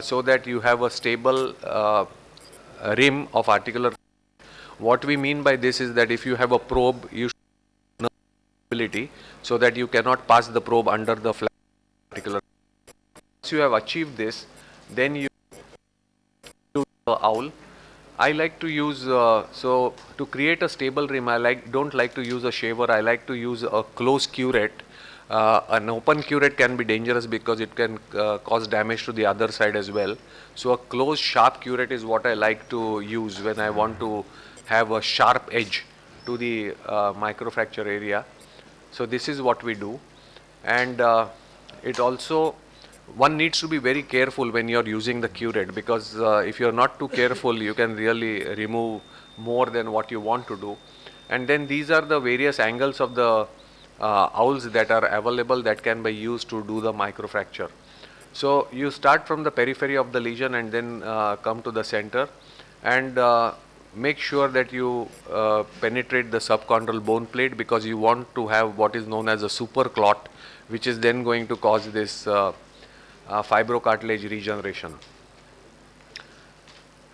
so that you have a stable rim of articular. What we mean by this is that if you have a probe, you should have stability so that you cannot pass the probe under the flat articular. Once you have achieved this, then you use the owl. I like to use, so to create a stable rim, don't like to use a shaver. I like to use a closed curette. An open curette can be dangerous because it can cause damage to the other side as well. So a closed sharp curette is what I like to use when I want to have a sharp edge to the microfracture area. So this is what we do. And it also, one needs to be very careful when you're using the curette, because if you're not too careful, you can really remove more than what you want to do. And then these are the various angles of the owls that are available that can be used to do the microfracture. So you start from the periphery of the lesion and then come to the center, and make sure that you penetrate the subchondral bone plate, because you want to have what is known as a super clot, which is then going to cause this fibrocartilage regeneration.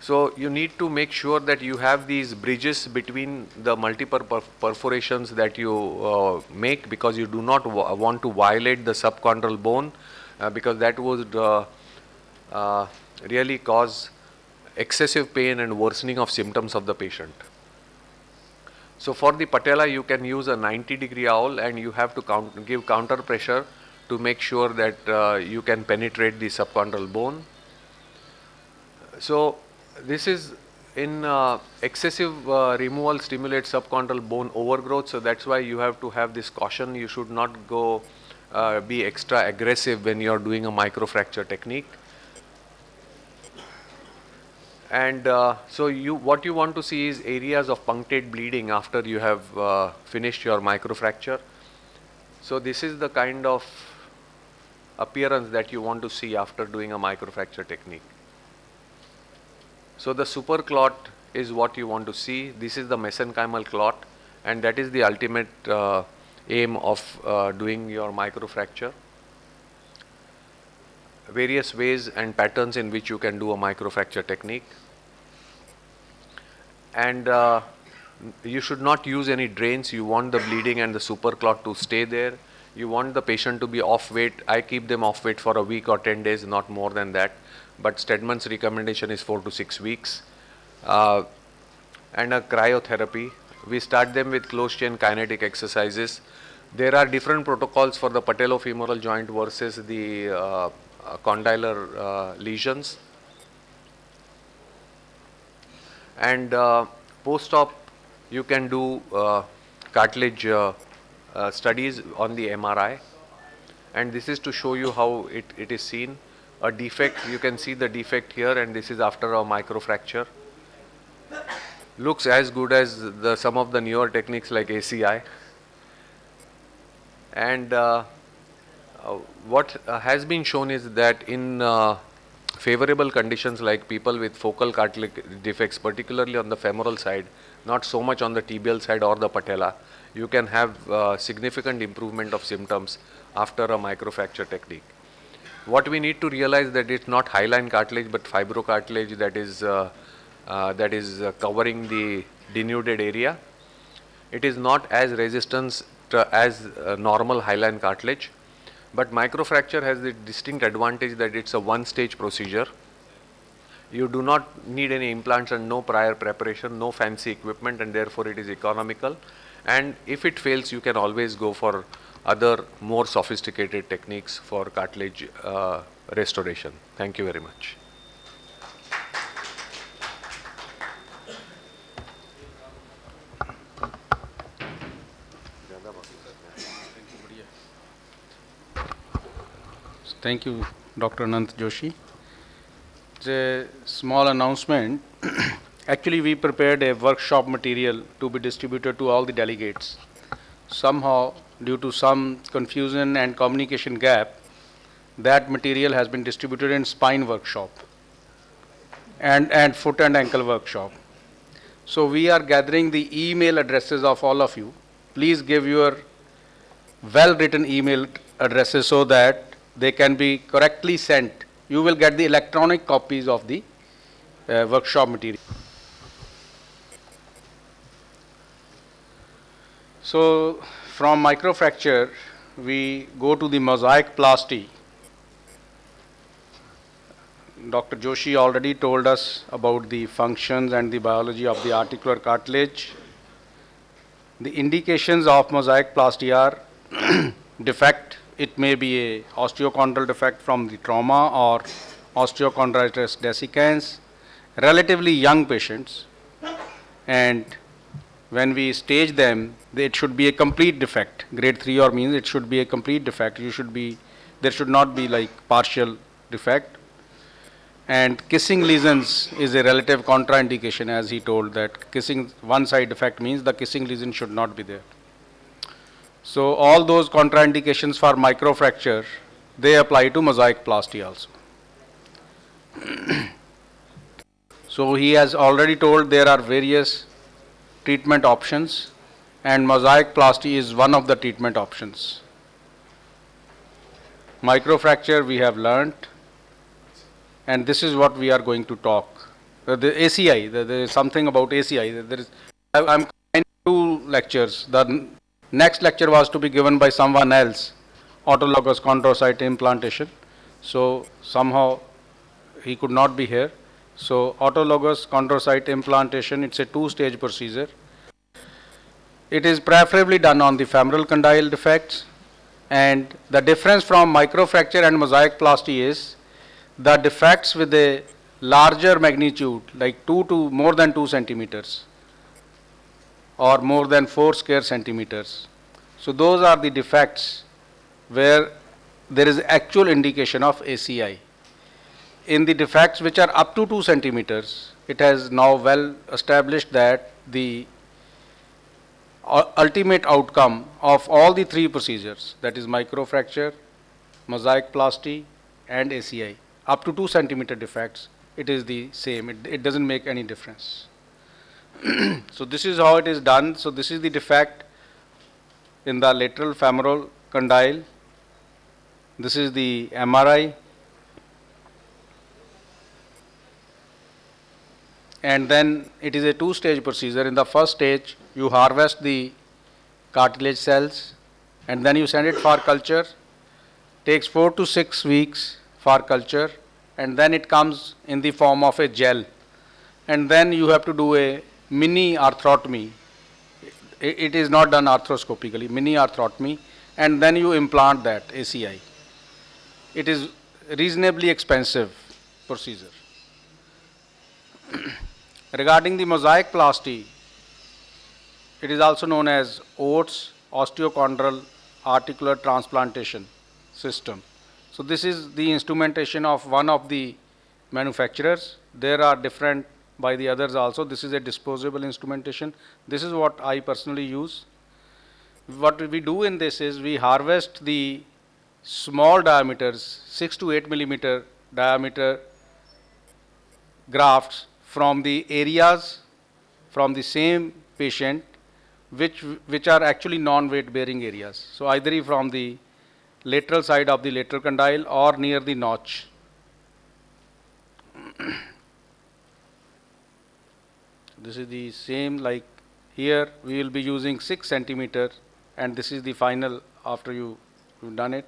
So you need to make sure that you have these bridges between the multiple perforations that you make, because you do not want to violate the subchondral bone, because that would really cause excessive pain and worsening of symptoms of the patient. So for the patella, you can use a 90-degree owl, and you have to give counter pressure to make sure that you can penetrate the subchondral bone. So this is in excessive removal stimulates subchondral bone overgrowth, so that's why you have to have this caution. You should not go be extra aggressive when you are doing a microfracture technique. And so what you want to see is areas of punctate bleeding after you have finished your microfracture. So this is the kind of appearance that you want to see after doing a microfracture technique. So the super clot is what you want to see. This is the mesenchymal clot, and that is the ultimate aim of doing your microfracture. Various ways and patterns in which you can do a microfracture technique. And you should not use any drains. You want the bleeding and the super clot to stay there. You want the patient to be off weight. I keep them off weight for a week or 10 days, not more than that. But Stedman's recommendation is 4 to 6 weeks. And a cryotherapy. We start them with closed chain kinetic exercises. There are different protocols for the patellofemoral joint versus the condylar lesions. And post-op, you can do cartilage studies on the MRI. And this is to show you how it is seen. A defect, you can see the defect here, and this is after a microfracture. Looks as good as some of the newer techniques like ACI. And what has been shown is that in favorable conditions like people with focal cartilage defects, particularly on the femoral side, not so much on the tibial side or the patella, you can have significant improvement of symptoms after a microfracture technique. What we need to realize that it's not hyaline cartilage but fibrocartilage that is covering the denuded area. It is not as resistant as normal hyaline cartilage, but microfracture has the distinct advantage that it's a one-stage procedure. You do not need any implants and no prior preparation, no fancy equipment, and therefore it is economical. And if it fails, you can always go for other more sophisticated techniques for cartilage restoration. Thank you very much. Thank you, Dr. Anant Joshi. It's a small announcement. Actually, we prepared a workshop material to be distributed to all the delegates. Somehow, due to some confusion and communication gap, that material has been distributed in spine workshop and foot and ankle workshop. So we are gathering the email addresses of all of you. Please give your well-written email addresses so that they can be correctly sent you will get the electronic copies of the workshop material. So from microfracture, we go to the mosaic plasty. Dr. Joshi already told us about the functions and the biology of the articular cartilage. The indications of mosaic plasty are defect. It may be a osteochondral defect from the trauma or osteochondritis dissecans, relatively young patients, and when we stage them, it should be a complete defect. Grade 3 or means it should be a complete defect. There should not be like partial defect. And kissing lesions is a relative contraindication, as he told that kissing one side defect means the kissing lesion should not be there. So all those contraindications for microfracture, they apply to mosaic plasty also. So he has already told there are various treatment options, and mosaic plasty is one of the treatment options. Microfracture we have learnt, and this is what we are going to talk. The ACI, there is something about ACI. I'm combining two lectures. The next lecture was to be given by someone else, autologous chondrocyte implantation. So somehow he could not be here. So autologous chondrocyte implantation, it's a two-stage procedure. It is preferably done on the femoral condyle defects, and the difference from microfracture and mosaic plasty is the defects with a larger magnitude, like more than 2 centimeters or more than 4 square centimeters. So those are the defects where there is actual indication of ACI. In the defects which are up to 2 centimeters, it has now well established that the ultimate outcome of all the three procedures, that is microfracture, mosaic plasty and ACI, up to 2 centimeter defects, it is the same. It doesn't make any difference. So this is how it is done. So this is the defect in the lateral femoral condyle. This is the MRI. And then it is a two-stage procedure. In the first stage, you harvest the cartilage cells and then you send it for culture. Takes 4 to 6 weeks for culture, and then it comes in the form of a gel. And then you have to do a mini arthrotomy. It is not done arthroscopically, mini arthrotomy, and then you implant that ACI. It is reasonably expensive procedure. Regarding the mosaic plasty, it is also known as OATS, osteochondral articular transplantation system. So this is the instrumentation of one of the manufacturers. There are different by the others also. This is a disposable instrumentation. This is what I personally use. What we do in this is we harvest the small diameters, 6 to 8 millimeter diameter grafts from the areas from the same patient which are actually non-weight bearing areas. So either from the lateral side of the lateral condyle or near the notch. This is the same, like here we will be using 6 centimeter, and this is the final after you've done it.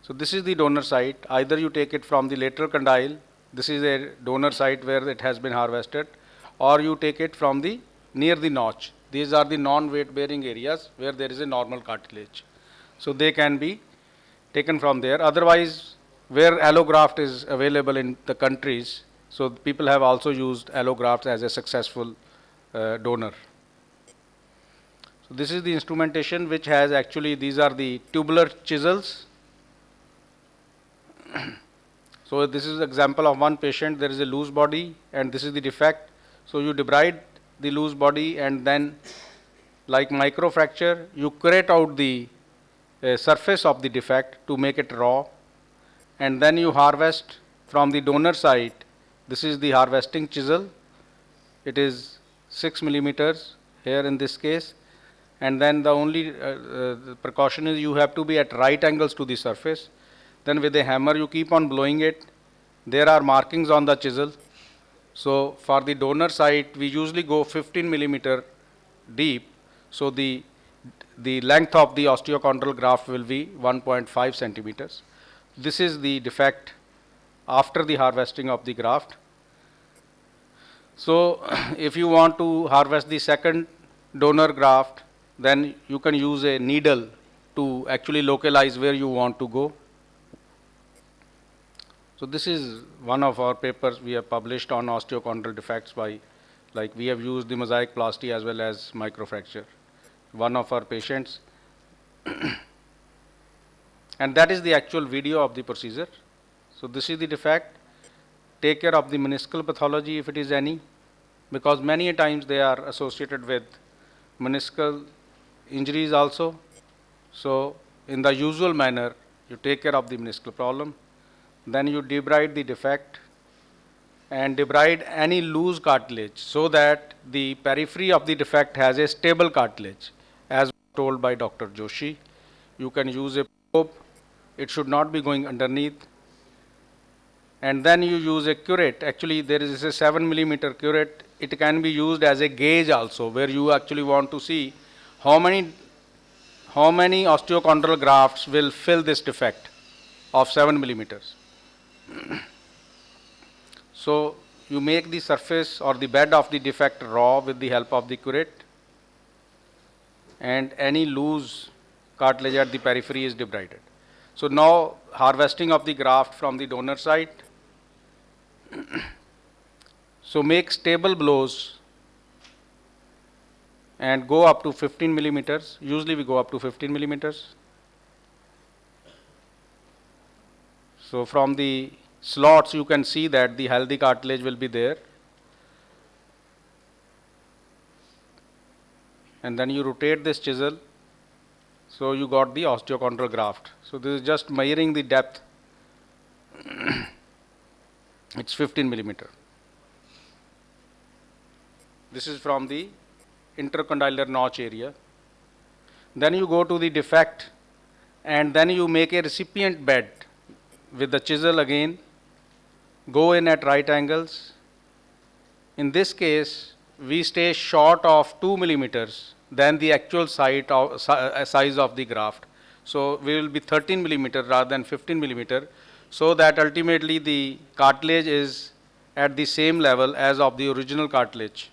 So this is the donor site. Either you take it from the lateral condyle, this is a donor site where it has been harvested, or you take it from the near the notch. These are the non-weight bearing areas where there is a normal cartilage. So they can be taken from there. Otherwise, where allograft is available in the countries, so people have also used allograft as a successful donor. So this is the instrumentation which has actually, these are the tubular chisels. So this is example of one patient. There is a loose body and this is the defect. So you debride the loose body, and then like microfracture, you curate out the surface of the defect to make it raw, and then you harvest from the donor side. This is the harvesting chisel. It is 6 millimeters here in this case, And then the only the precaution is you have to be at right angles to the surface. Then with a hammer you keep on blowing it. There are markings on the chisel. So for the donor site we usually go 15 millimeter deep. So the length of the osteochondral graft will be 1.5 centimeters. This is the defect after the harvesting of the graft. So if you want to harvest the second donor graft, then you can use a needle to actually localize where you want to go. So this is one of our papers we have published on osteochondral defects by, like we have used the mosaic plasty as well as microfracture. One of our patients, and that is the actual video of the procedure. So this is the defect. Take care of the meniscal pathology if it is any, because many times they are associated with meniscal injuries also. So in the usual manner, you take care of the meniscal problem. Then you debride the defect and debride any loose cartilage so that the periphery of the defect has a stable cartilage. As told by Dr. Joshi, you can use a probe. It should not be going underneath. And then you use a curette. Actually, there is a 7 millimeter curette. It can be used as a gauge also, where you actually want to see how many osteochondral grafts will fill this defect of 7 millimeters. So you make the surface or the bed of the defect raw with the help of the curette, and any loose cartilage at the periphery is debrided. So now harvesting of the graft from the donor site. So make stable blows and go up to 15 millimeters. Usually we go up to 15 millimeters. So from the slots you can see that the healthy cartilage will be there. And then you rotate this chisel. So you got the osteochondral graft. So this is just measuring the depth. It's 15 millimeter. This is from the intercondylar notch area. Then you go to the defect and then you make a recipient bed with the chisel again. Go in at right angles. In this case, we stay short of 2 millimeters than the actual size of the graft. So we will be 13 millimeter rather than 15 millimeter, so that ultimately the cartilage is at the same level as of the original cartilage.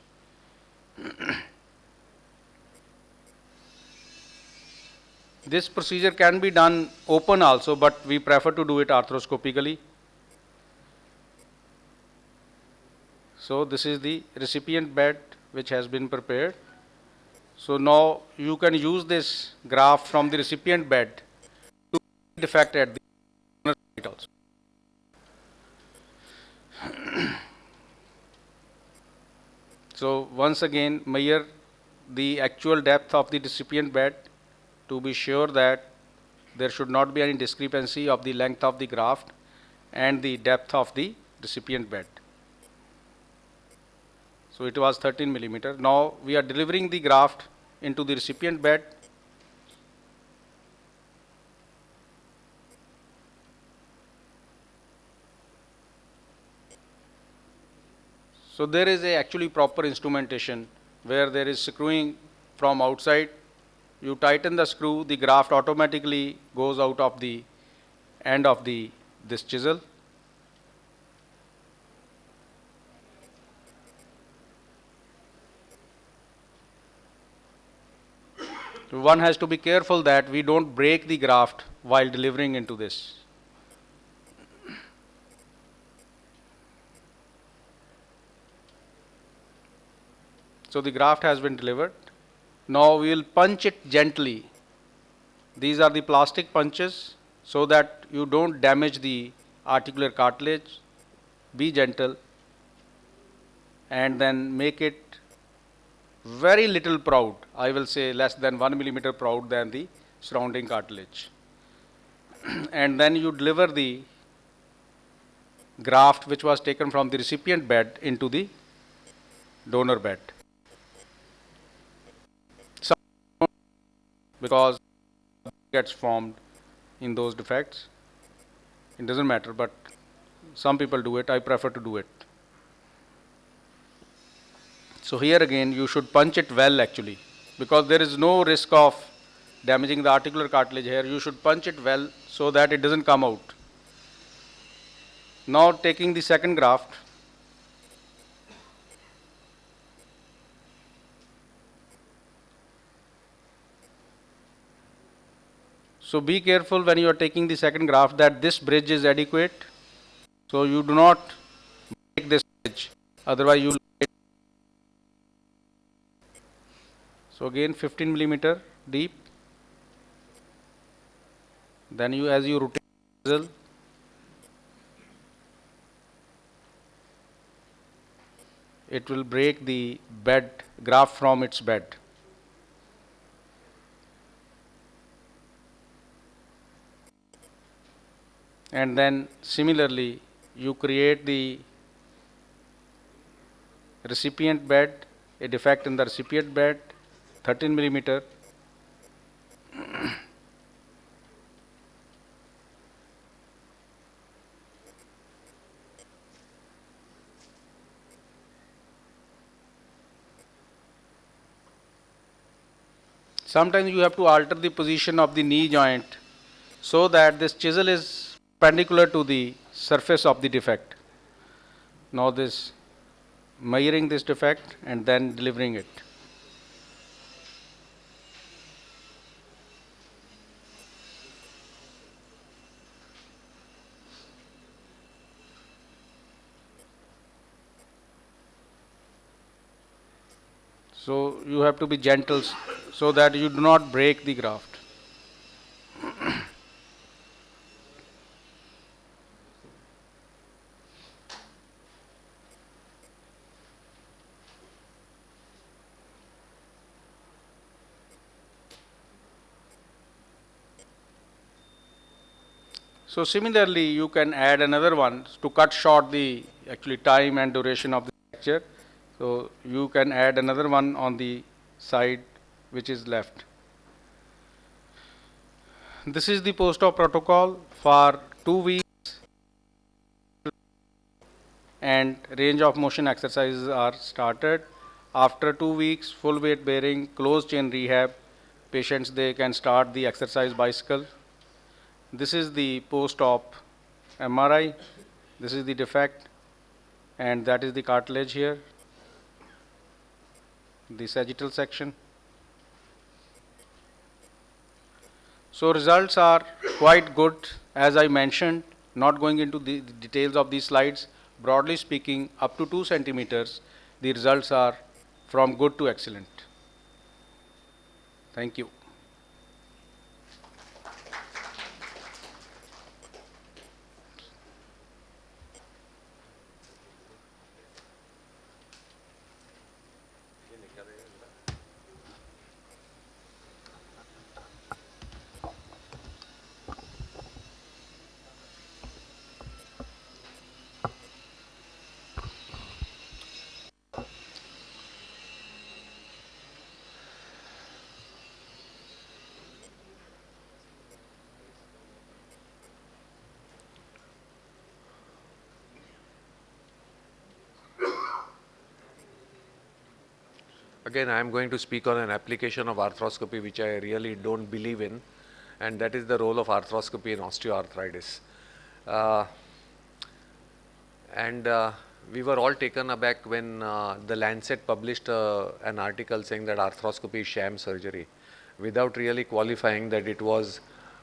This procedure can be done open also, but we prefer to do it arthroscopically. So this is the recipient bed which has been prepared. So now you can use this graft from the recipient bed to defect at the donor site also. So once again measure the actual depth of the recipient bed to be sure that there should not be any discrepancy of the length of the graft and the depth of the recipient bed. So it was 13 millimeter. Now we are delivering the graft into the recipient bed. So there is a actually proper instrumentation where there is screwing from outside. You tighten the screw, the graft automatically goes out of the end of this chisel. So one has to be careful that we don't break the graft while delivering into this. So the graft has been delivered. Now we will punch it gently. These are the plastic punches so that you don't damage the articular cartilage. Be gentle and then make it very little proud. I will say less than 1 millimeter proud than the surrounding cartilage. And then you deliver the graft which was taken from the recipient bed into the donor bed. because gets formed in those defects. It doesn't matter, but some people do it. I prefer to do it. So here again, you should punch it well actually, because there is no risk of damaging the articular cartilage here. You should punch it well so that it doesn't come out. Now taking the second graft, so be careful when you are taking the second graft that this bridge is adequate. So you do not break this bridge, otherwise you. So again 15 millimeter deep. Then you, as you rotate the nozzle, it will break the bed graft from its bed. And then similarly you create the recipient bed, a defect in the recipient bed, 13 millimeter. Sometimes you have to alter the position of the knee joint so that this chisel is perpendicular to the surface of the defect. Now this measuring this defect and then delivering it. So you have to be gentle so that you do not break the graft. So similarly, you can add another one to cut short the actually time and duration of the fracture. So you can add another one on the side which is left. This is the post-op protocol for 2 weeks, and range of motion exercises are started. After 2 weeks, full weight bearing, closed chain rehab, patients they can start the exercise bicycle. This is the post-op MRI. This is the defect, and that is the cartilage here, the sagittal section. So results are quite good, as I mentioned, not going into the details of these slides. Broadly speaking, up to 2 centimeters, the results are from good to excellent. Thank you. Again, I am going to speak on an application of arthroscopy which I really don't believe in, and that is the role of arthroscopy in osteoarthritis. We were all taken aback when the Lancet published an article saying that arthroscopy is sham surgery, without really qualifying that it was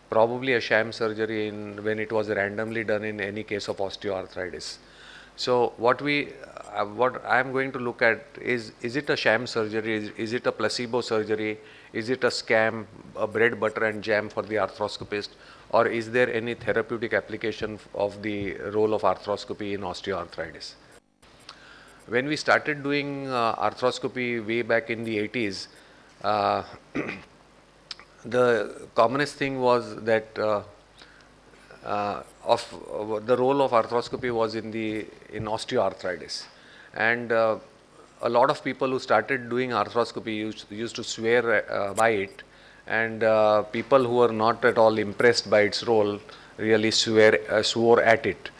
probably a sham surgery when it was randomly done in any case of osteoarthritis. So what I am going to look at is it a sham surgery? Is it a placebo surgery? Is it a scam, a bread, butter and jam for the arthroscopist? Or is there any therapeutic application of the role of arthroscopy in osteoarthritis? When we started doing arthroscopy way back in the 80s, the commonest thing was that the role of arthroscopy was in osteoarthritis, and a lot of people who started doing arthroscopy used to swear by it, and people who were not at all impressed by its role really swore at it.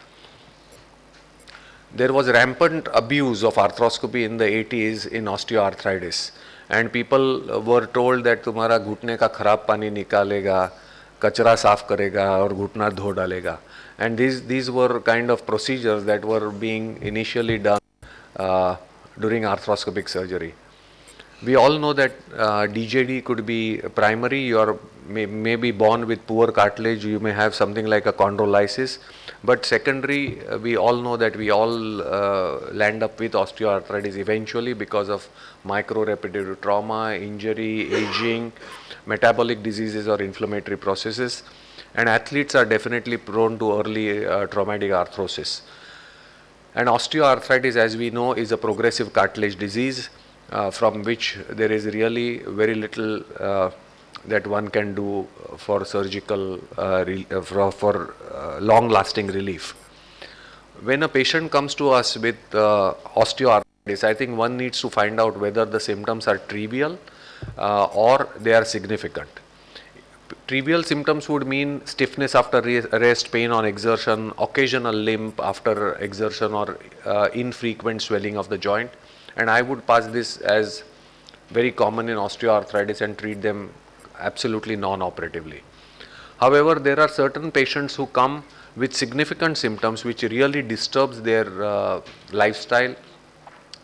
There was rampant abuse of arthroscopy in the 80s in osteoarthritis, and people were told that तुम्हारा घुटने का खराब पानी निकालेगा, कचरा साफ करेगा और घुटना धो डालेगा, and these were kind of procedures that were being initially done during arthroscopic surgery. We all know that DJD could be primary. You may be born with poor cartilage. You may have something like a chondrolysis. But secondary, we all know that we all land up with osteoarthritis eventually because of micro-repetitive trauma, injury, aging, metabolic diseases or inflammatory processes. And athletes are definitely prone to early traumatic arthrosis. And osteoarthritis, as we know, is a progressive cartilage disease from which there is really very little that one can do for surgical, for long-lasting relief. When a patient comes to us with osteoarthritis, I think one needs to find out whether the symptoms are trivial or they are significant. Trivial symptoms would mean stiffness after rest, pain on exertion, occasional limp after exertion, or infrequent swelling of the joint. And I would pass this as very common in osteoarthritis and treat them absolutely non-operatively. However, there are certain patients who come with significant symptoms which really disturbs their lifestyle.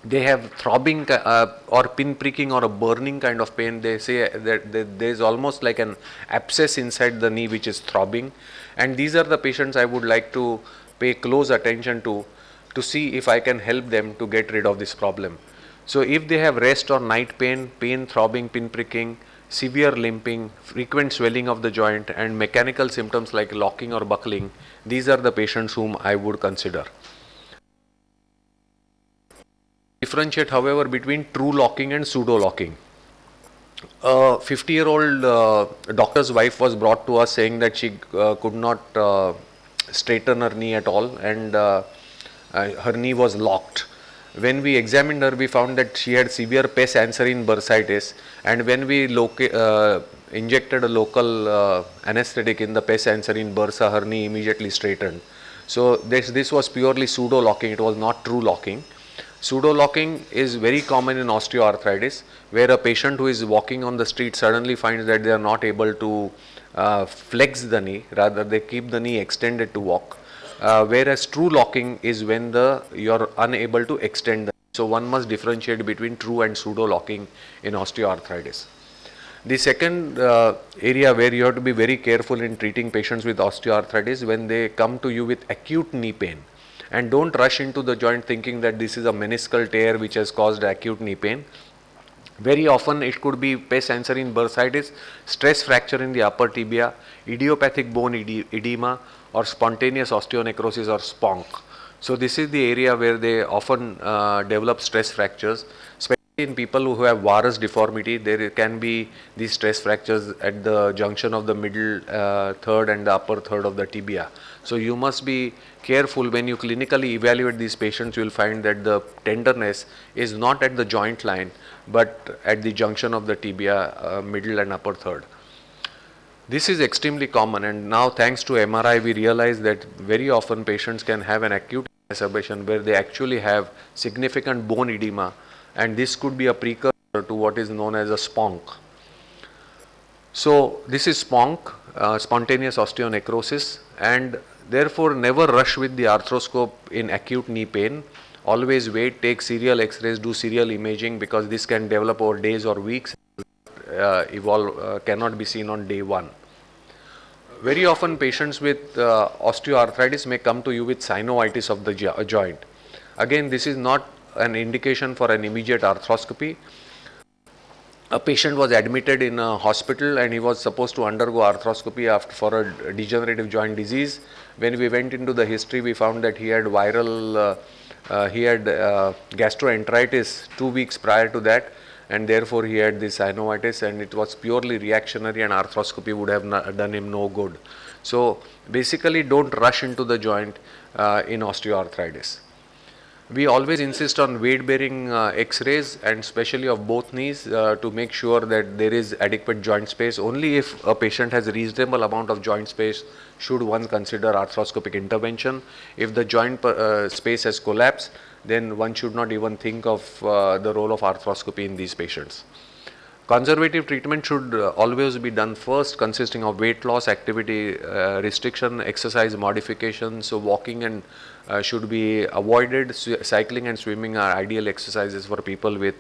They have throbbing or pin pricking or a burning kind of pain. They say that there is almost like an abscess inside the knee which is throbbing, and these are the patients I would like to pay close attention to see if I can help them to get rid of this problem. So if they have rest or night pain, throbbing, pin pricking, severe limping, frequent swelling of the joint, and mechanical symptoms like locking or buckling, these are the patients whom I would consider. Differentiate, however, between true locking and pseudo locking. A 50-year-old doctor's wife was brought to us saying that she could not straighten her knee at all, and her knee was locked. When we examined her, we found that she had severe pes anserine bursitis, and when we injected a local anesthetic in the pes anserine bursa, her knee immediately straightened. So this was purely pseudo locking. It was not true locking. Pseudo locking is very common in osteoarthritis, where a patient who is walking on the street suddenly finds that they are not able to flex the knee, rather they keep the knee extended to walk. Whereas true locking is when you are unable to extend the knee. So one must differentiate between true and pseudo locking in osteoarthritis. The second area where you have to be very careful in treating patients with osteoarthritis when they come to you with acute knee pain. And don't rush into the joint thinking that this is a meniscal tear which has caused acute knee pain. Very often it could be pes anserine bursitis, stress fracture in the upper tibia, idiopathic bone edema, or spontaneous osteonecrosis or SPONK. So this is the area where they often develop stress fractures, especially in people who have varus deformity. There can be these stress fractures at the junction of the middle third and the upper third of the tibia. So you must be careful when you clinically evaluate these patients. You will find that the tenderness is not at the joint line but at the junction of the tibia, middle and upper third. This is extremely common, and now thanks to MRI we realize that very often patients can have an acute exacerbation where they actually have significant bone edema, and this could be a precursor to what is known as a SPONK. So this is SPONK, spontaneous osteonecrosis, and therefore never rush with the arthroscope in acute knee pain. Always wait, take serial x-rays, do serial imaging, because this can develop over days or weeks, cannot be seen on day one. Very often patients with osteoarthritis may come to you with synovitis of the joint. Again, this is not an indication for an immediate arthroscopy. A patient was admitted in a hospital and he was supposed to undergo arthroscopy for a degenerative joint disease. When we went into the history, we found that he had gastroenteritis 2 weeks prior to that, and therefore he had this synovitis, and it was purely reactionary, and arthroscopy would have done him no good. So basically don't rush into the joint in osteoarthritis. We always insist on weight bearing x-rays, and especially of both knees, to make sure that there is adequate joint space. Only if a patient has a reasonable amount of joint space should one consider arthroscopic intervention. If the joint space has collapsed, then one should not even think of the role of arthroscopy in these patients. Conservative treatment should always be done first, consisting of weight loss, activity restriction, exercise modification. So walking and should be avoided. Cycling and swimming are ideal exercises for people with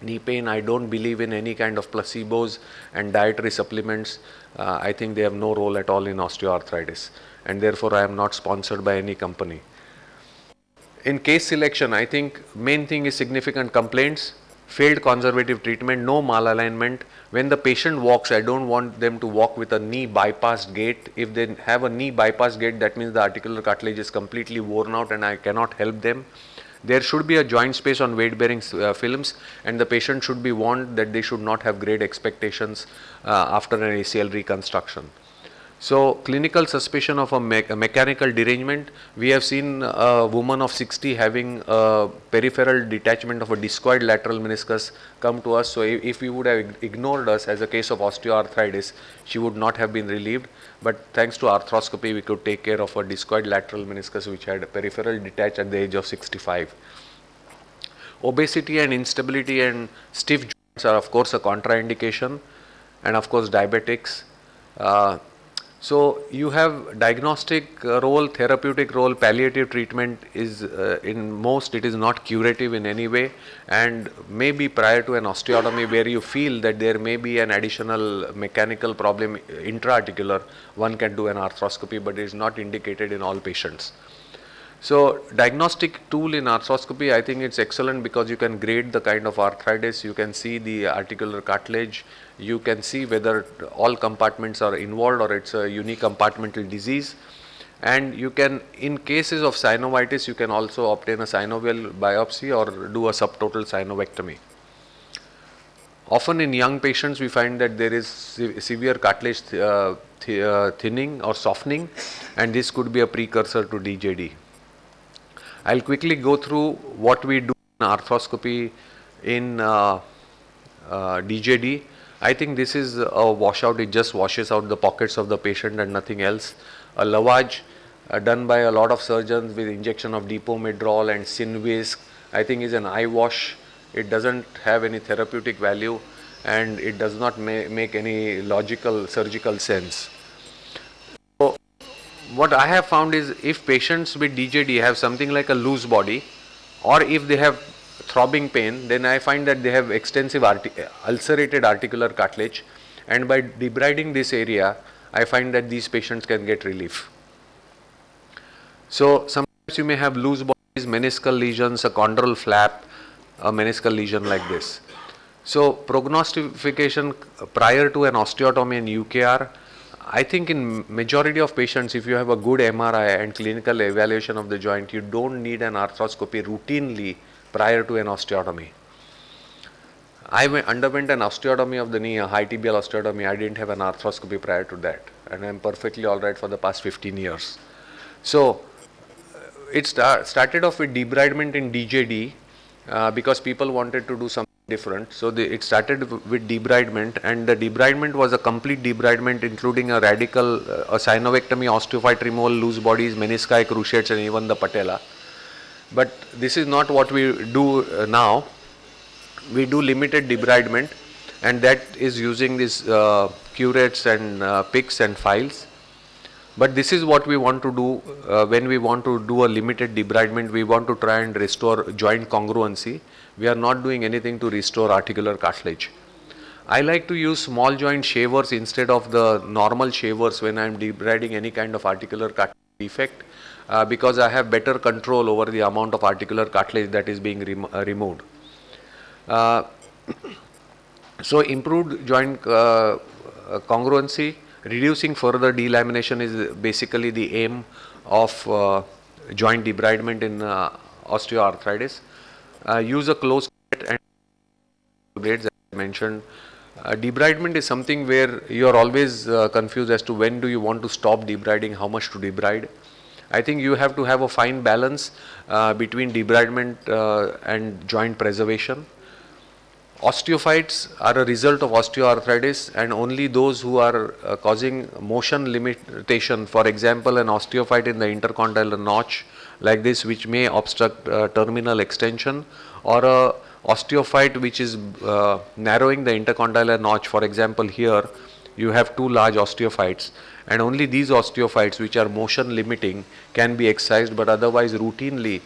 knee pain. I don't believe in any kind of placebos and dietary supplements. I think they have no role at all in osteoarthritis, and therefore I am not sponsored by any company. In case selection, I think main thing is significant complaints, failed conservative treatment, no malalignment. When the patient walks, I don't want them to walk with a knee bypassed gait. If they have a knee bypassed gait, that means the articular cartilage is completely worn out and I cannot help them. There should be a joint space on weight bearing films, and the patient should be warned that they should not have great expectations after an ACL reconstruction. So, clinical suspicion of a mechanical derangement. We have seen a woman of 60 having a peripheral detachment of a discoid lateral meniscus come to us. So, if we would have ignored us as a case of osteoarthritis, she would not have been relieved. But thanks to arthroscopy, we could take care of a discoid lateral meniscus which had peripheral detached at the age of 65. Obesity and instability and stiff joints are of course a contraindication, and of course diabetics. So you have diagnostic role, therapeutic role, palliative treatment is in most, it is not curative in any way, and maybe prior to an osteotomy where you feel that there may be an additional mechanical problem intra-articular, one can do an arthroscopy, but it is not indicated in all patients. So diagnostic tool in arthroscopy, I think it's excellent because you can grade the kind of arthritis, you can see the articular cartilage, you can see whether all compartments are involved or it's a unicompartmental disease, and you can, in cases of synovitis, you can also obtain a synovial biopsy or do a subtotal synovectomy. Often in young patients we find that there is severe cartilage thinning or softening, and this could be a precursor to DJD. I'll quickly go through what we do in arthroscopy in DJD. I think this is a washout, it just washes out the pockets of the patient and nothing else. A lavage done by a lot of surgeons with injection of depomedrol and Synvisc, I think is an eye wash. It doesn't have any therapeutic value and it does not make any logical surgical sense. So what I have found is if patients with DJD have something like a loose body, or if they have throbbing pain, then I find that they have extensive ulcerated articular cartilage, and by debriding this area, I find that these patients can get relief. So sometimes you may have loose bodies, meniscal lesions, a chondral flap, a meniscal lesion like this. So prognostication prior to an osteotomy and UKR, I think in majority of patients, if you have a good MRI and clinical evaluation of the joint, you don't need an arthroscopy routinely prior to an osteotomy. I underwent an osteotomy of the knee, a high tibial osteotomy. I didn't have an arthroscopy prior to that, and I'm perfectly all right for the past 15 years. So it started off with debridement in DJD because people wanted to do something different. So it started with debridement, and the debridement was a complete debridement including a radical, a synovectomy, osteophyte removal, loose bodies, menisci, cruciates, and even the patella. But this is not what we do now. We do limited debridement, and that is using these curettes and picks and files. But this is what we want to do when we want to do a limited debridement. We want to try and restore joint congruency. We are not doing anything to restore articular cartilage. I like to use small joint shavers instead of the normal shavers when I am debriding any kind of articular cartilage defect because I have better control over the amount of articular cartilage that is being removed. So improved joint congruency, reducing further delamination is basically the aim of joint debridement in osteoarthritis. Use a closed and blades as I mentioned. Debridement is something where you are always confused as to when do you want to stop debriding, how much to debride. I think you have to have a fine balance between debridement and joint preservation. Osteophytes are a result of osteoarthritis, and only those who are causing motion limitation, for example, an osteophyte in the intercondylar notch like this, which may obstruct terminal extension, or a osteophyte which is narrowing the intercondylar notch. For example, here you have two large osteophytes, and only these osteophytes which are motion limiting can be excised, but otherwise routinely,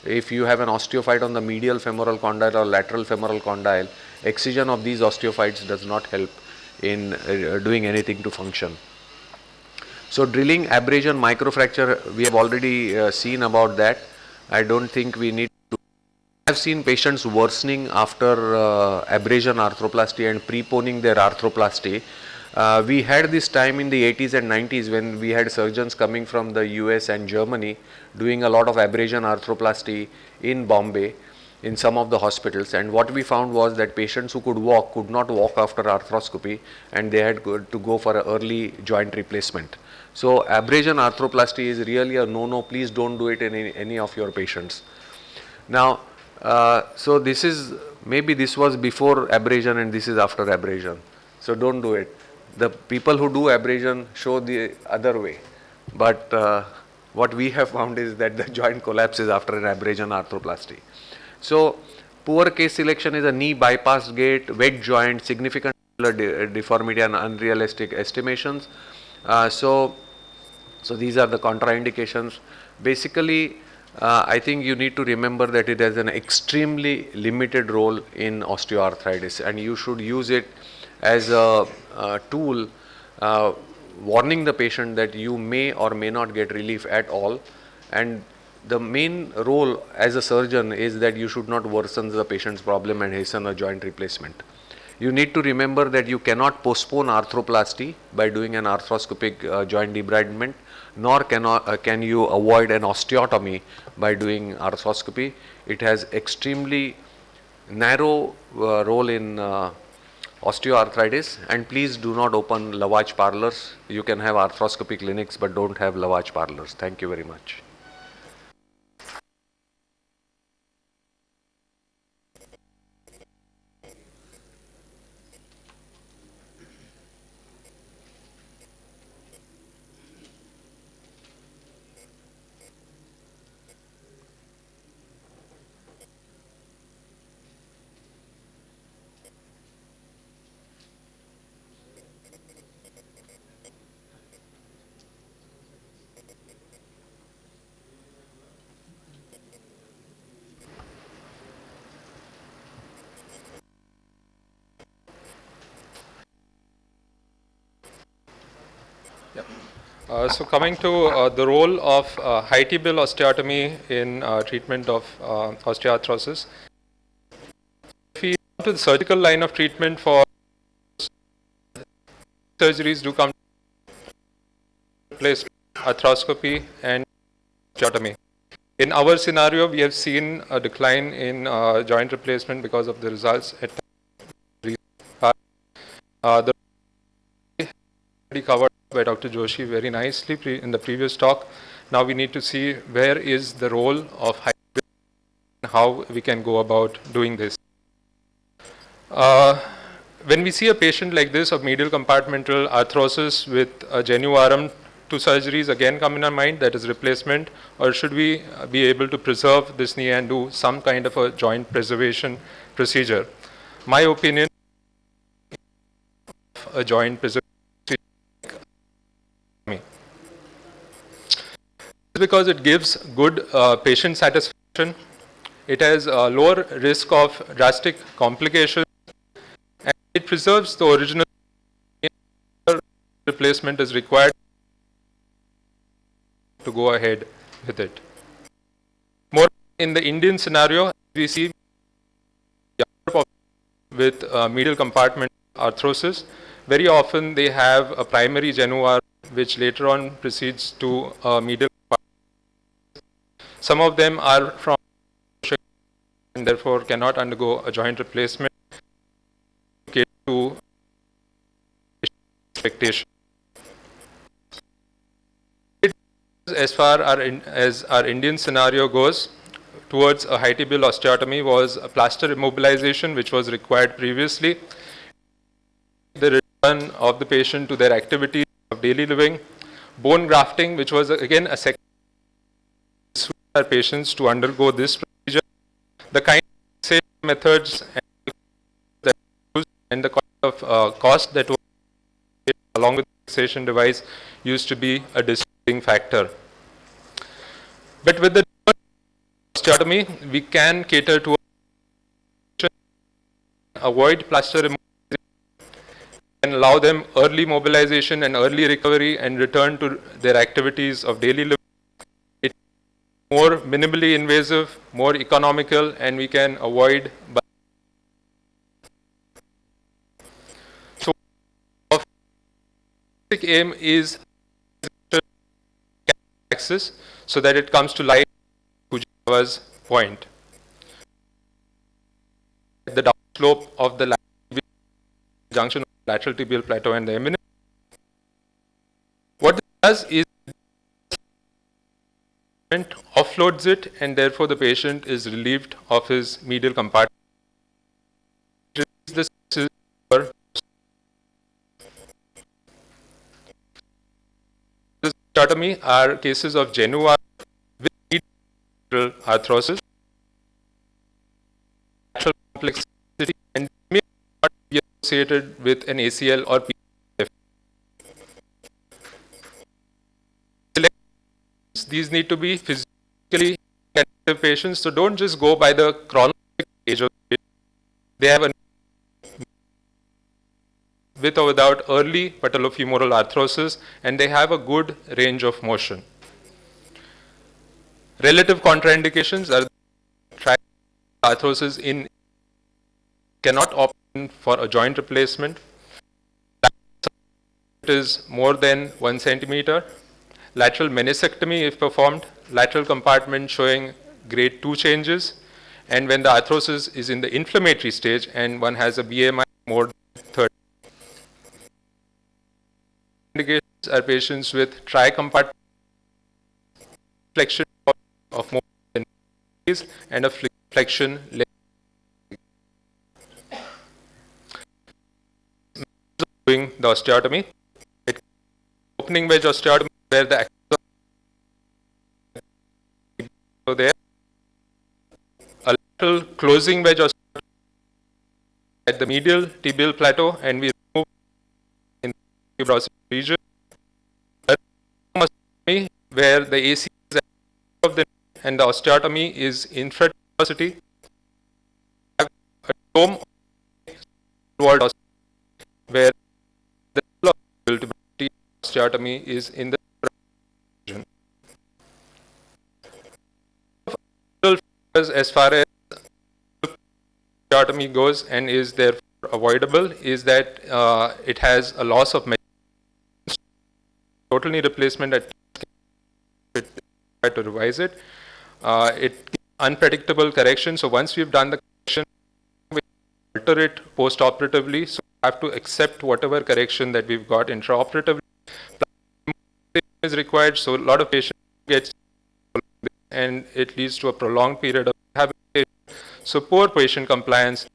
if you have an osteophyte on the medial femoral condyle or lateral femoral condyle, excision of these osteophytes does not help in doing anything to function. So drilling, abrasion, microfracture, we have already seen about that. I don't think we need to. I have seen patients worsening after abrasion arthroplasty and preponing their arthroplasty. We had this time in the 80s and 90s when we had surgeons coming from the US and Germany doing a lot of abrasion arthroplasty in Bombay in some of the hospitals, and what we found was that patients who could walk could not walk after arthroscopy, and they had to go for an early joint replacement. So abrasion arthroplasty is really a no-no. Please don't do it in any of your patients. Now, so this is, maybe this was before abrasion and this is after abrasion. So don't do it. The people who do abrasion show the other way. But what we have found is that the joint collapses after an abrasion arthroplasty. So poor case selection is a knee bypass gait, wet joint, significant deformity and unrealistic estimations. So these are the contraindications. Basically, I think you need to remember that it has an extremely limited role in osteoarthritis, and you should use it as a tool warning the patient that you may or may not get relief at all. And the main role as a surgeon is that you should not worsen the patient's problem and hasten a joint replacement. You need to remember that you cannot postpone arthroplasty by doing an arthroscopic joint debridement, nor can you avoid an osteotomy by doing arthroscopy. It has extremely narrow role in osteoarthritis, and please do not open lavage parlors. You can have arthroscopy clinics, but don't have lavage parlors. Thank you very much. So coming to the role of high tibial osteotomy in treatment of osteoarthrosis. If we come to the surgical line of treatment for surgeries do come to replace arthroscopy and osteotomy. In our scenario, we have seen a decline in joint replacement because of the results at the already covered by Dr. Joshi very nicely in the previous talk. Now we need to see where is the role of high and how we can go about doing this. When we see a patient like this of medial compartmental arthrosis with a genuvarum, two surgeries again come in our mind, that is replacement, or should we be able to preserve this knee and do some kind of a joint preservation procedure? My opinion, a joint preservation because it gives good patient satisfaction. It has a lower risk of drastic complications, and it preserves the original replacement is required to go ahead with it. More in the Indian scenario, we see with medial compartment arthrosis. Very often they have a primary genuvar which later on proceeds to medial. Some of them are from and therefore cannot undergo a joint replacement to expectation. as far as our Indian scenario goes, towards a high tibial osteotomy was a plaster immobilization, which was required previously, the return of the patient to their activities of daily living, bone grafting, which was again a second our patients to undergo this procedure, the kind of safe methods that used and the cost that was along with the fixation device used to be a deciding factor. But with the osteotomy, we can cater to avoid plaster removal and allow them early mobilization and early recovery and return to their activities of daily living. It's more minimally invasive, more economical, and we can avoid. So, our basic aim is axis so that it comes to light Kujiva's point. The downslope of the junction of the lateral tibial plateau and the eminence. What it does is offloads it, and therefore the patient is relieved of his medial compartment. The osteotomy are cases of genuine with medial arthrosis, lateral complexity, and may not be associated with an ACL or PCL. These need to be physically active patients, so don't just go by the chronological age of the patient. They have a with or without early patellofemoral arthrosis, and they have a good range of motion. Relative contraindications are arthrosis in cannot opt in for a joint replacement. It is more than 1 centimeter. Lateral meniscectomy if performed, lateral compartment showing grade 2 changes, and when the arthrosis is in the inflammatory stage and one has a BMI more than 30. Indications are patients with tricompartment flexion of more than and a flexion doing the osteotomy. Opening wedge osteotomy where the so there a lateral closing wedge osteotomy at the medial tibial plateau, and we remove in the process region where the AC is of the and the osteotomy is infratuosity. A dome wall where the osteotomy is in the region. As far as osteotomy goes and is therefore avoidable is that it has a loss of total knee replacement at try to revise it. It unpredictable correction. So once we've done the correction, we alter it post-operatively. So we have to accept whatever correction that we've got intraoperatively. Is required. So a lot of patients get and it leads to a prolonged period of rehabilitation. So poor patient compliance,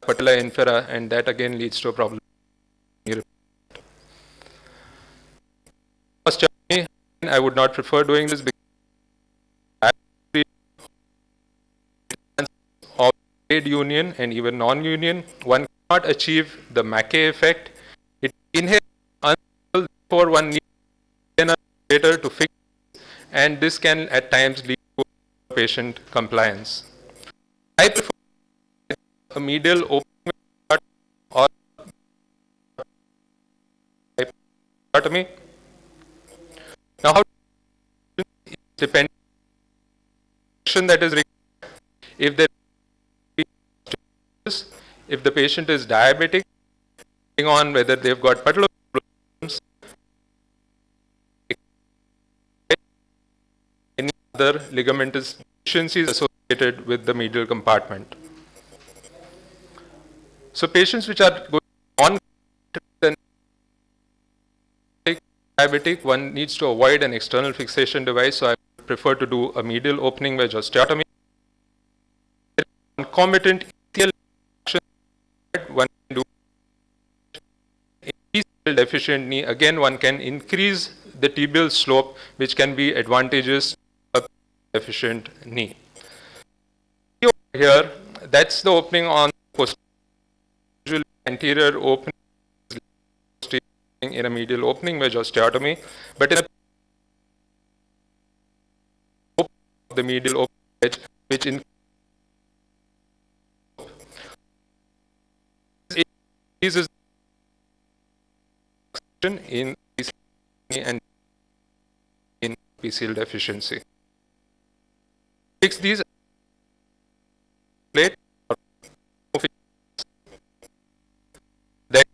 patella infera, and that again leads to a problem. I would not prefer doing this because of trade union and even non-union, one cannot achieve the Mackay effect. It inherits until for one needs later to fix, and this can at times lead to patient compliance. I prefer a medial open or osteotomy. Now, how depends that is required. If there if the patient is diabetic, depending on whether they've got patellar problems, any other ligamentous deficiencies associated with the medial compartment. So patients which are going on diabetic, one needs to avoid an external fixation device, so I prefer to do a medial opening wedge osteotomy. Concomitant ECL action, one can do in ECL deficient knee. Again, one can increase the tibial slope, which can be advantageous to a deficient knee. Here, that's the opening on posterior anterior opening in a medial opening wedge osteotomy, but in the medial opening wedge, which increases in PCL and in PCL deficiency. Fix these plate that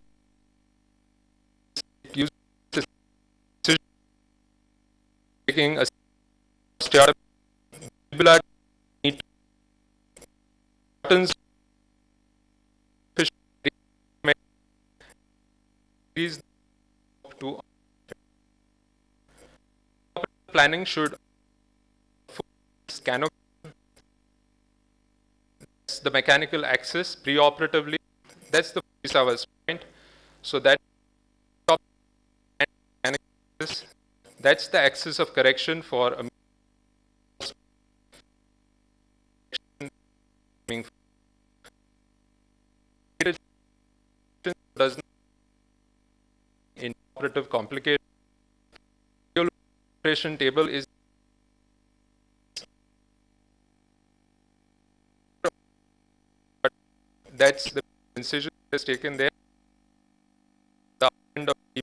uses taking a osteotomy buttons to planning should scan the mechanical axis preoperatively. That's the Fujisawa's point. So that that's the axis of correction for a does not intraoperative complication. The operation table is that's the incision is taken there. The end of the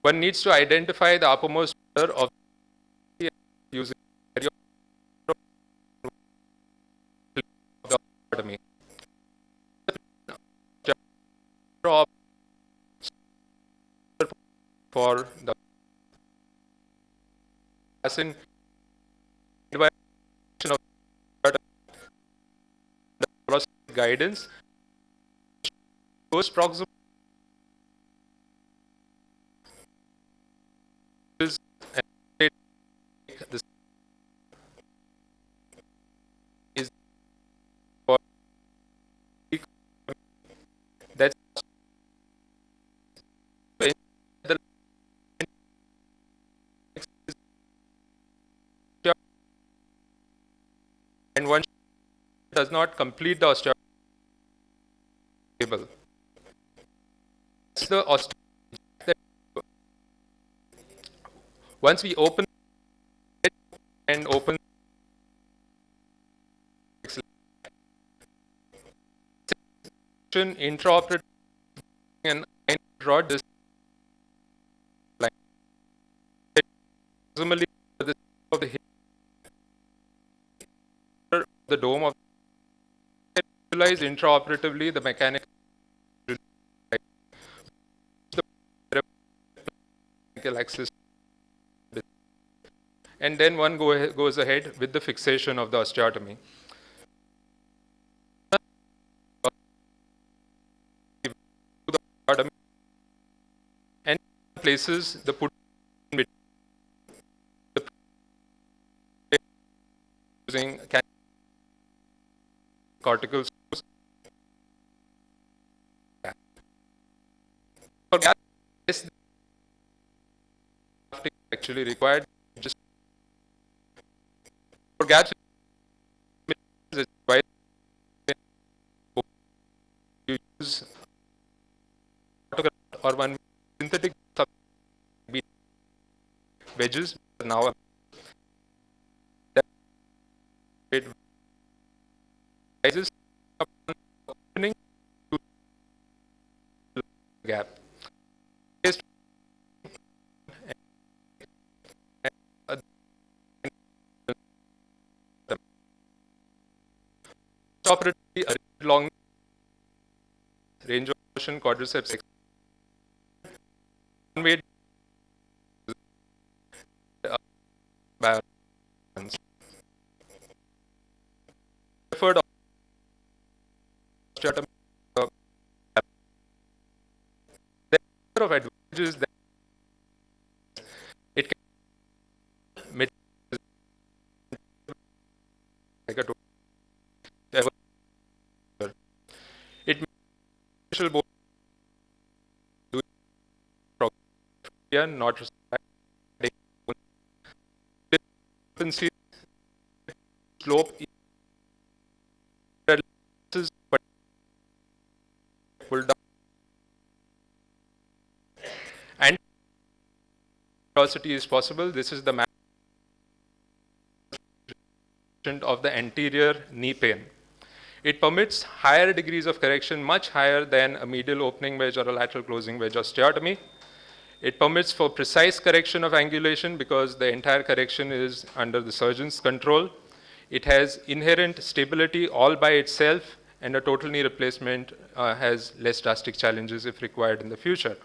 one needs to identify the uppermost border of the using the anatomy. For the passing of the guidance goes proximal is for that's the and one does not complete the osteotomy table. That's the osteotomy. Once we open it and open intraoperative and rod this line presumably the of the hip, the dome of utilize intraoperatively the mechanical axis, and then one goes ahead with the fixation of the osteotomy. And places the put using cortical screws. For gap, this actually required just for gaps you use or one synthetic wedges now it rises opening to gap. Operatively a long range of motion quadriceps one-way preferred osteotomy not slope but pull down and velocity is possible. This is the management of the anterior knee pain. It permits higher degrees of correction, much higher than a medial opening wedge or a lateral closing wedge osteotomy. It permits for precise correction of angulation because the entire correction is under the surgeon's control. It has inherent stability all by itself, and a total knee replacement has less drastic challenges if required in the future.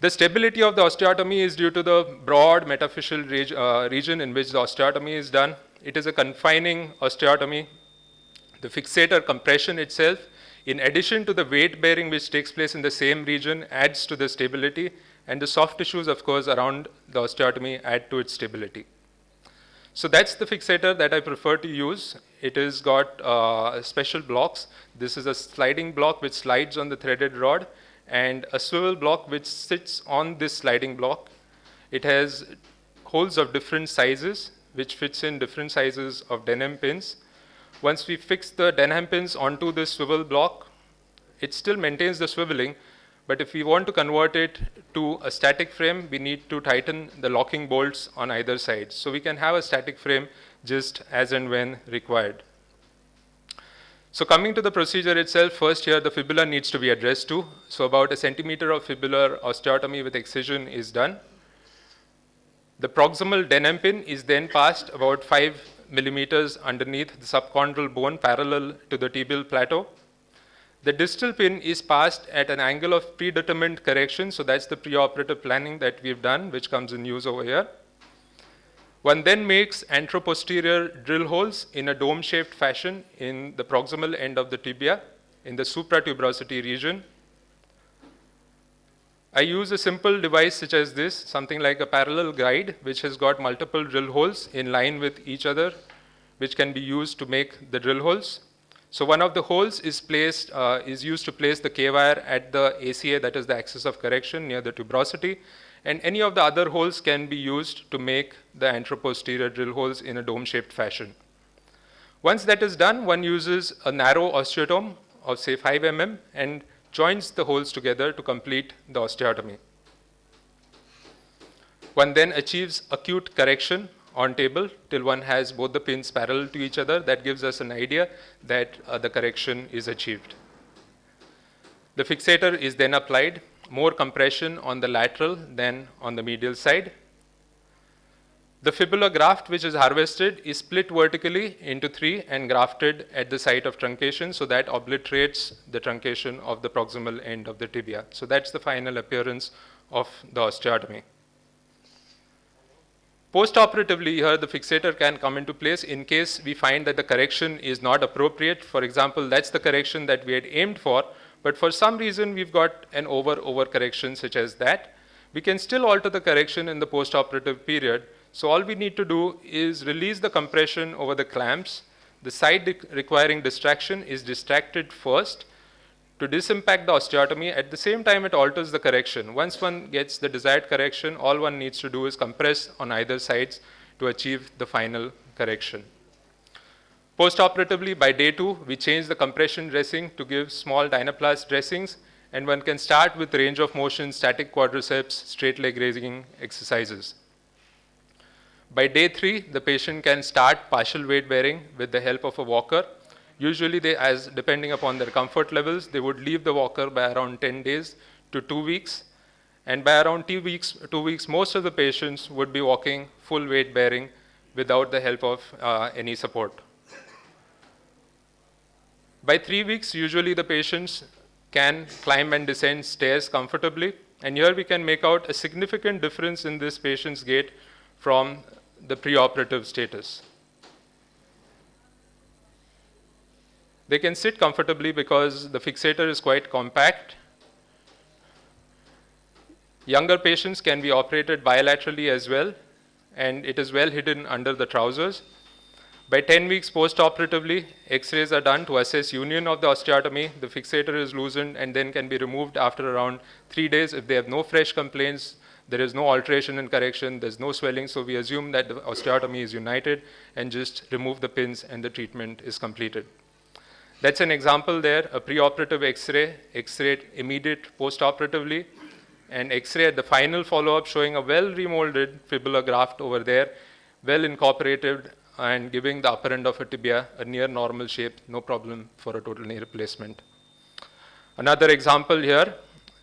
The stability of the osteotomy is due to the broad metaphyseal region in which the osteotomy is done. It is a confining osteotomy. The fixator compression itself, in addition to the weight bearing which takes place in the same region, adds to the stability, and the soft tissues, of course, around the osteotomy add to its stability. So that's the fixator that I prefer to use. It has got special blocks. This is a sliding block which slides on the threaded rod, and a swivel block which sits on this sliding block. It has holes of different sizes which fits in different sizes of Denham pins. Once we fix the Denham pins onto this swivel block, it still maintains the swiveling, but if we want to convert it to a static frame, we need to tighten the locking bolts on either side. So we can have a static frame just as and when required. So coming to the procedure itself, first here the fibula needs to be addressed to. So about 1 centimeter of fibular osteotomy with excision is done. The proximal Denham pin is then passed about 5 millimeters underneath the subchondral bone parallel to the tibial plateau. The distal pin is passed at an angle of predetermined correction, so that's the preoperative planning that we've done, which comes in use over here. One then makes anteroposterior drill holes in a dome-shaped fashion in the proximal end of the tibia in the supratuberosity region. I use a simple device such as this, something like a parallel guide, which has got multiple drill holes in line with each other, which can be used to make the drill holes. So one of the holes is used to place the K-wire at the ACA, that is the axis of correction, near the tuberosity, and any of the other holes can be used to make the anteroposterior drill holes in a dome-shaped fashion. Once that is done, one uses a narrow osteotome of say 5 mm and joins the holes together to complete the osteotomy. One then achieves acute correction on table till one has both the pins parallel to each other. That gives us an idea that the correction is achieved. The fixator is then applied, more compression on the lateral than on the medial side. The fibula graft which is harvested is split vertically into 3 and grafted at the site of truncation, so that obliterates the truncation of the proximal end of the tibia. So that's the final appearance of the osteotomy. Post-operatively here, the fixator can come into place in case we find that the correction is not appropriate. For example, that's the correction that we had aimed for, but for some reason we've got an over correction such as that. We can still alter the correction in the post-operative period. So all we need to do is release the compression over the clamps. The side requiring distraction is distracted first to disimpact the osteotomy. At the same time, it alters the correction. Once one gets the desired correction, all one needs to do is compress on either sides to achieve the final correction. Post-operatively, by day 2, we change the compression dressing to give small dynaplast dressings, and one can start with range of motion, static quadriceps, straight leg raising exercises. By day 3, the patient can start partial weight bearing with the help of a walker. Usually, depending upon their comfort levels, they would leave the walker by around 10 days to 2 weeks. And by around 2 weeks, most of the patients would be walking full weight bearing without the help of any support. By 3 weeks, usually the patients can climb and descend stairs comfortably. And here we can make out a significant difference in this patient's gait from the preoperative status. They can sit comfortably because the fixator is quite compact. Younger patients can be operated bilaterally as well, and it is well hidden under the trousers. By 10 weeks post-operatively, X-rays are done to assess union of the osteotomy. The fixator is loosened and then can be removed after around 3 days. If they have no fresh complaints, there is no alteration in correction, there's no swelling, so we assume that the osteotomy is united and just remove the pins and the treatment is completed. That's an example there, a preoperative X-ray, X-ray immediate post-operatively, and X-ray at the final follow-up showing a well-remolded fibular graft over there, well incorporated and giving the upper end of a tibia a near normal shape, no problem for a total knee replacement. Another example here,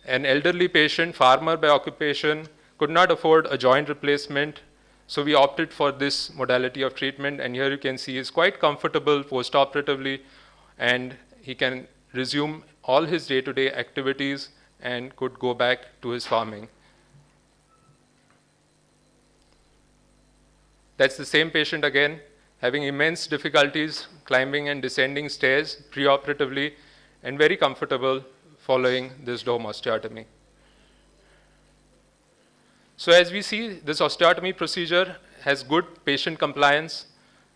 an elderly patient, farmer by occupation, could not afford a joint replacement, so we opted for this modality of treatment, and here you can see he's quite comfortable post-operatively, and he can resume all his day-to-day activities and could go back to his farming. That's the same patient again, having immense difficulties climbing and descending stairs preoperatively and very comfortable following this dome osteotomy. So as we see, this osteotomy procedure has good patient compliance.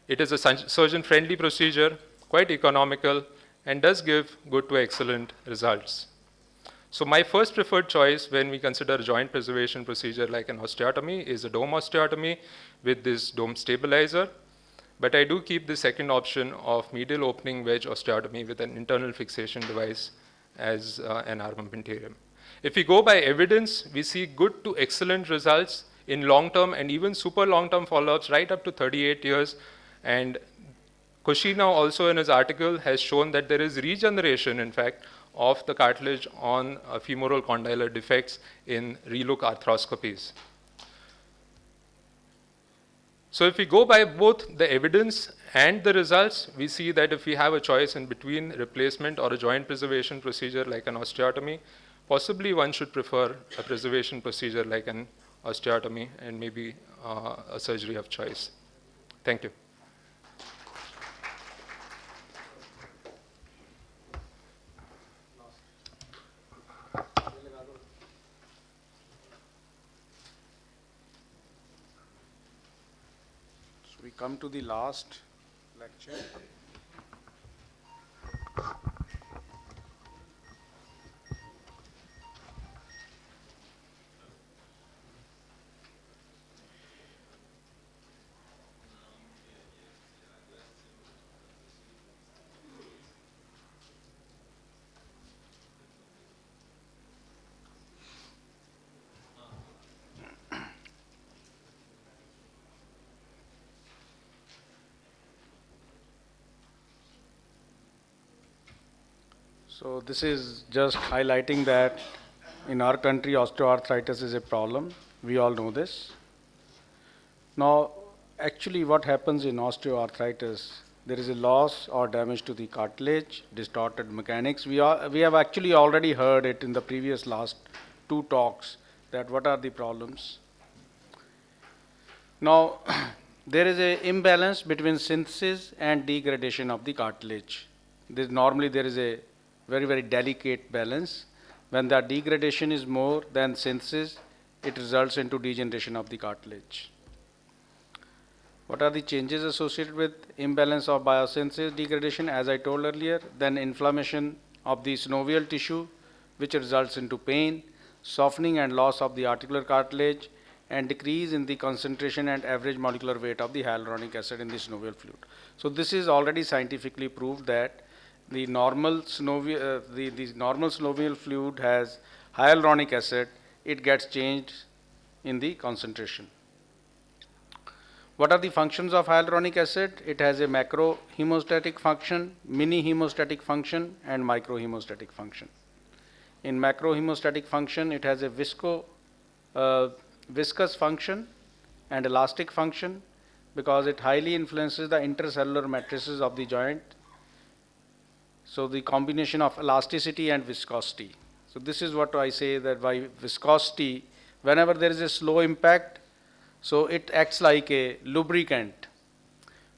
It is a surgeon-friendly procedure, quite economical, and does give good to excellent results. So my first preferred choice when we consider a joint preservation procedure like an osteotomy is a dome osteotomy with this dome stabilizer. But I do keep the second option of medial opening wedge osteotomy with an internal fixation device as an armamentarium. If we go by evidence, we see good to excellent results in long-term and even super long-term follow-ups right up to 38 years. And Kushina also in his article has shown that there is regeneration, in fact, of the cartilage on femoral condylar defects in relook arthroscopies. So if we go by both the evidence and the results, we see that if we have a choice in between replacement or a joint preservation procedure like an osteotomy, possibly one should prefer a preservation procedure like an osteotomy and maybe a surgery of choice. Thank you. We come to the last lecture. So this is just highlighting that in our country osteoarthritis is a problem. We all know this. Now actually what happens in osteoarthritis, there is a loss or damage to the cartilage, distorted mechanics. We have actually already heard it in the previous last two talks that what are the problems. Now there is an imbalance between synthesis and degradation of the cartilage. Normally there is a very delicate balance. When the degradation is more than synthesis, it results into degeneration of the cartilage. What are the changes associated with imbalance of biosynthesis degradation? As I told earlier, then inflammation of the synovial tissue, which results into pain, softening and loss of the articular cartilage, and decrease in the concentration and average molecular weight of the hyaluronic acid in the synovial fluid. So this is already scientifically proved that the normal synovial fluid has hyaluronic acid, it gets changed in the concentration. What are the functions of hyaluronic acid? It has a macro hemostatic function, mini hemostatic function, and micro hemostatic function. In macro hemostatic function, it has a viscous function and elastic function because it highly influences the intercellular matrices of the joint. So the combination of elasticity and viscosity. So this is what I say that by viscosity, whenever there is a slow impact, so it acts like a lubricant.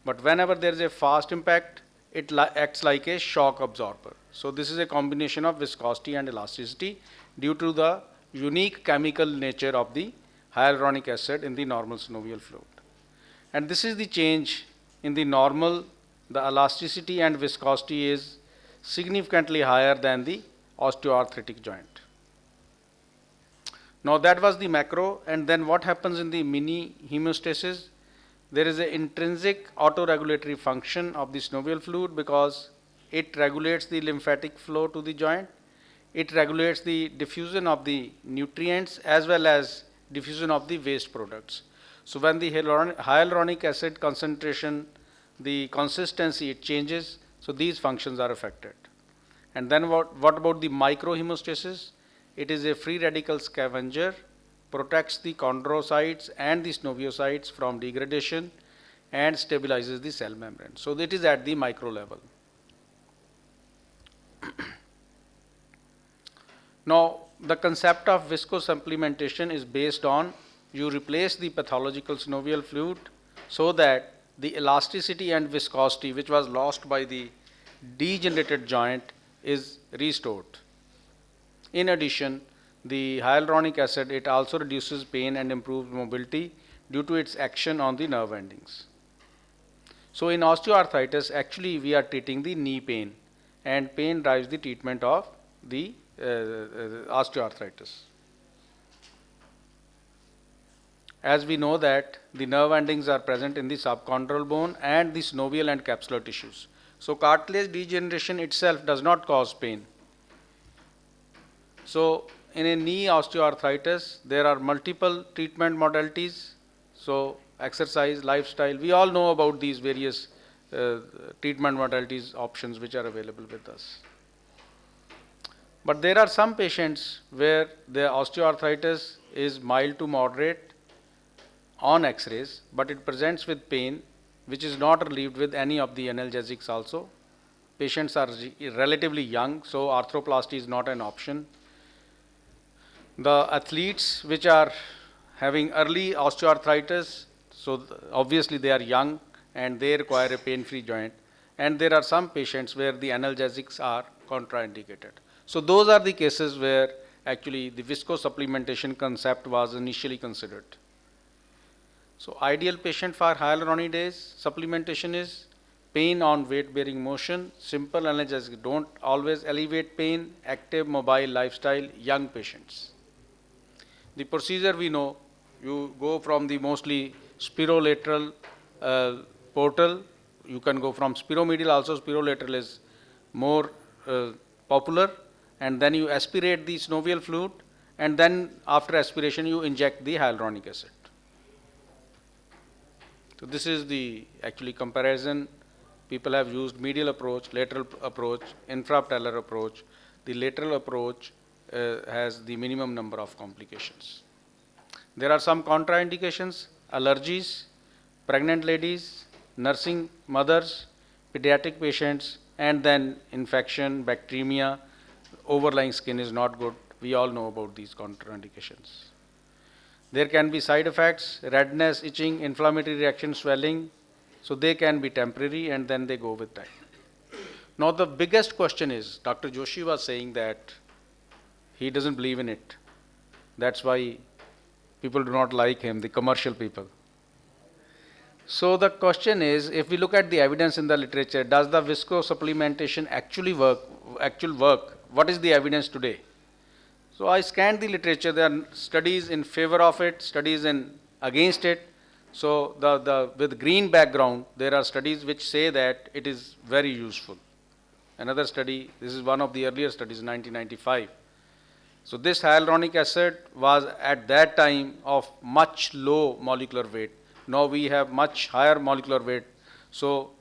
But whenever there is a fast impact, it acts like a shock absorber. So this is a combination of viscosity and elasticity due to the unique chemical nature of the hyaluronic acid in the normal synovial fluid. And this is the change in the normal, the elasticity and viscosity is significantly higher than the osteoarthritic joint. Now that was the macro, and then what happens in the mini hemostasis? There is an intrinsic autoregulatory function of the synovial fluid because it regulates the lymphatic flow to the joint. It regulates the diffusion of the nutrients as well as diffusion of the waste products. So when the hyaluronic acid concentration, the consistency, it changes, so these functions are affected. And then what about the microhemostasis? It is a free radical scavenger, protects the chondrocytes and the synoviocytes from degradation and stabilizes the cell membrane. So it is at the micro level. Now, the concept of viscosupplementation is based on you replace the pathological synovial fluid so that the elasticity and viscosity which was lost by the degenerated joint is restored. In addition, the hyaluronic acid, it also reduces pain and improves mobility due to its action on the nerve endings. So in osteoarthritis, actually we are treating the knee pain, and pain drives the treatment of the osteoarthritis. As we know that the nerve endings are present in the subchondral bone and the synovial and capsular tissues. So cartilage degeneration itself does not cause pain. So in a knee osteoarthritis, there are multiple treatment modalities. So exercise, lifestyle, we all know about these various treatment modalities options which are available with us. But there are some patients where the osteoarthritis is mild to moderate on x-rays, but it presents with pain which is not relieved with any of the analgesics also. Patients are relatively young, so arthroplasty is not an option. The athletes which are having early osteoarthritis, so obviously they are young and they require a pain-free joint. And there are some patients where the analgesics are contraindicated. So those are the cases where actually the viscosupplementation concept was initially considered. So ideal patient for hyaluronidase supplementation is pain on weight-bearing motion, simple analgesic, don't always elevate pain, active, mobile lifestyle, young patients. The procedure we know, you go from the mostly spirolateral portal, you can go from spiromedial also, spirolateral is more popular, and then you aspirate the synovial fluid, and then after aspiration you inject the hyaluronic acid. So this is the actually comparison. People have used medial approach, lateral approach, infrapatellar approach. The lateral approach has the minimum number of complications. There are some contraindications, allergies, pregnant ladies, nursing mothers, pediatric patients, and then infection, bacteremia, overlying skin is not good. We all know about these contraindications. There can be side effects, redness, itching, inflammatory reaction, swelling. So they can be temporary and then they go with time. Now the biggest question is, Dr. Joshi was saying that he doesn't believe in it. That's why people do not like him, the commercial people. So the question is, if we look at the evidence in the literature, does the viscosupplementation actually work? What is the evidence today? So I scanned the literature. There are studies in favor of it, studies against it. So with green background, there are studies which say that it is very useful. Another study, this is one of the earlier studies, 1995. So this hyaluronic acid was at that time of much low molecular weight. Now we have much higher molecular weight. So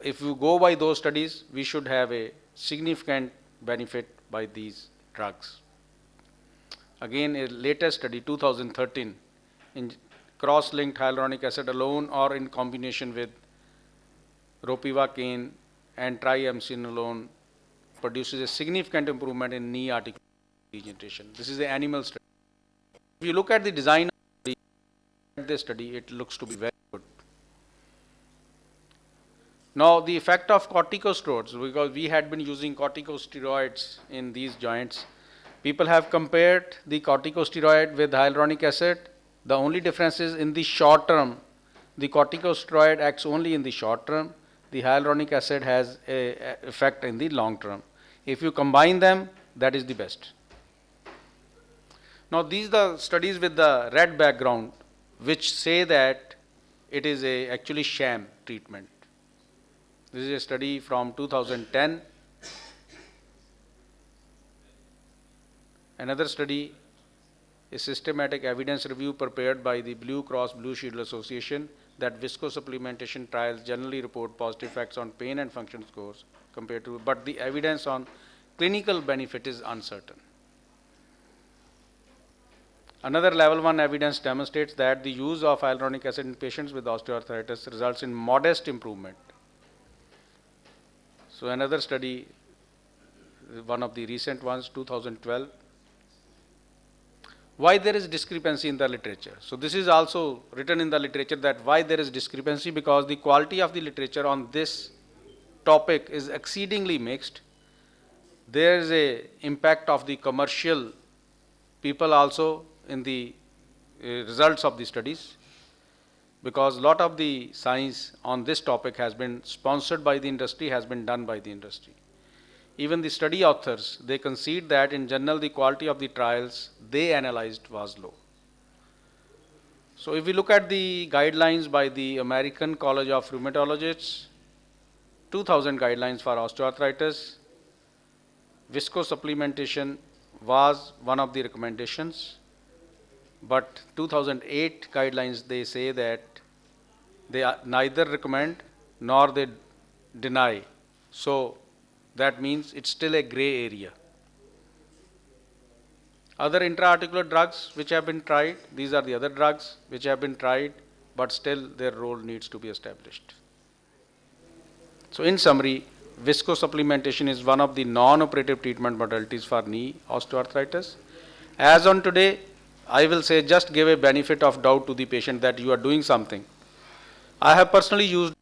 if you go by those studies, we should have a significant benefit by these drugs. Again, a latest study, 2013, in cross-linked hyaluronic acid alone or in combination with ropivacaine and triamcinolone produces a significant improvement in knee articular degeneration. This is the animal study. If you look at the design of this study, it looks to be very good. Now, the effect of corticosteroids, because we had been using corticosteroids in these joints, people have compared the corticosteroid with hyaluronic acid. The only difference is in the short term, The corticosteroid acts only in the short term. The hyaluronic acid has a effect in the long term. If you combine them, that is the best. Now these are the studies with the red background which say that it is a actually sham treatment. This is a study from 2010. Another study, a systematic evidence review prepared by the Blue Cross Blue Shield Association, that viscosupplementation trials generally report positive effects on pain and function scores compared to, but the evidence on clinical benefit is uncertain. Another level 1 evidence demonstrates that the use of hyaluronic acid in patients with osteoarthritis results in modest improvement. So another study, one of the recent ones, 2012. Why there is discrepancy in the literature? So this is also written in the literature that why there is discrepancy, because the quality of the literature on this topic is exceedingly mixed. There is a impact of the commercial people also in the results of the studies, because a lot of the science on this topic has been sponsored by the industry, has been done by the industry. Even the study authors, they concede that in general the quality of the trials they analyzed was low. So if we look at the guidelines by the American College of Rheumatologists, 2000 guidelines for osteoarthritis, viscosupplementation was one of the recommendations, but 2008 guidelines, they say that they neither recommend nor they deny. So that means it's still a gray area. Other intra-articular drugs which have been tried, these are the other drugs which have been tried, but still their role needs to be established. So in summary, viscosupplementation is one of the non-operative treatment modalities for knee osteoarthritis. As on today, I will say just give a benefit of doubt to the patient that you are doing something. I have personally used